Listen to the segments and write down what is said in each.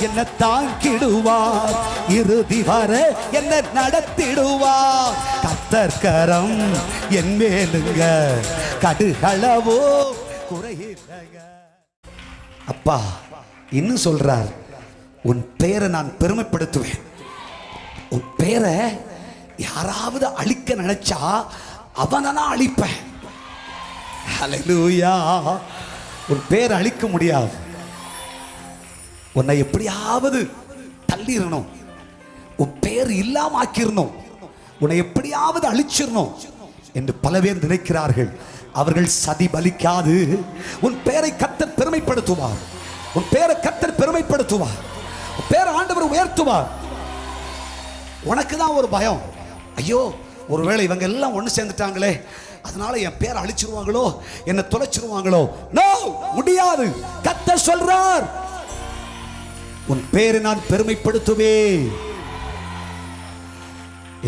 என்ன தாங்கிடுவார், இறுதி வரை என்ன நடத்திடுவார். கர்த்தர் கரம் என் மேலுங்க, கடுகளவோ குறையில்லைங்க. அப்பா இன்னும் சொல்றார், உன் பெயரை நான் பெருமைப்படுத்துவேன். உன் பெயரை யாராவது அழிக்க நினைச்சா அவனை நான் அழிப்பேன். ஹல்லேலூயா. உன் பேரை அழிக்க முடியாது. உன்னை எப்படியாவது தள்ளிடணும், உன் பேர் இல்லாம ஆக்கிடணும், உன்னை எப்படியாவது அழிச்சிடணும் என்று பல பேர் நினைக்கிறார்கள். அவர்கள் சதி பலிக்காது. உன் பேரை கர்த்தர் பெருமைப்படுத்துவார், உன் பேரை கர்த்தர் பெருமைப்படுத்துவார், உன் பேரை ஆண்டவர் உயர்த்துவார். உனக்கு தான் ஒரு பயம், ஐயோ ஒருவேளை இவங்க எல்லாம் ஒன்று சேர்ந்துட்டாங்களே, அதனால என் பேரை அழிச்சிருவாங்களோ, என்னை தொலைச்சிருவாங்களோ. நோ, முடியாது. கர்த்தர் சொல்றார், உன் பேரை நான் பெருமைப்படுத்துவேன்.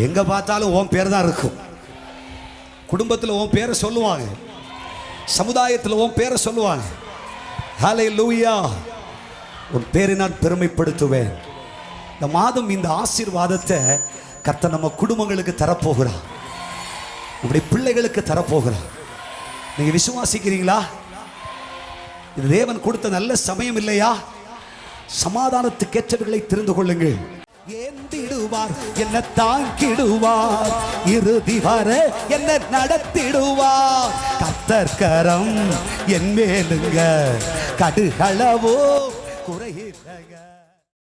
எங்க பார்த்தாலும் உன் பேர் தான் இருக்கும். குடும்பத்தில் உன் பேரை சொல்லுவாங்க, சமுதாயத்தில் உன் பேரை சொல்லுவாங்க. ஹல்லேலூயா. உன் பேரை நான் பெருமைப்படுத்துவேன். இந்த மாதம் இந்த ஆசீர்வாதத்தை கர்த்தர் நம்ம குடும்பங்களுக்கு தரப்போகிறார், நம்முடைய பிள்ளைகளுக்கு தரப்போகிறார். நீங்க விசுவாசிக்கிறீங்களா? இது தேவன் கொடுத்த நல்ல சமயம் இல்லையா? சமாதானத்துக்கேற்றவர்களை தெரிந்து கொள்ளுங்கள். ஏந்திடுவார், என்ன தாங்கிடுவார், இறுதி வரை என்ன நடத்திடுவார். கர்த்தர் கரம் என் மேலுங்க, கடுகளவோ குறையில்லைங்க.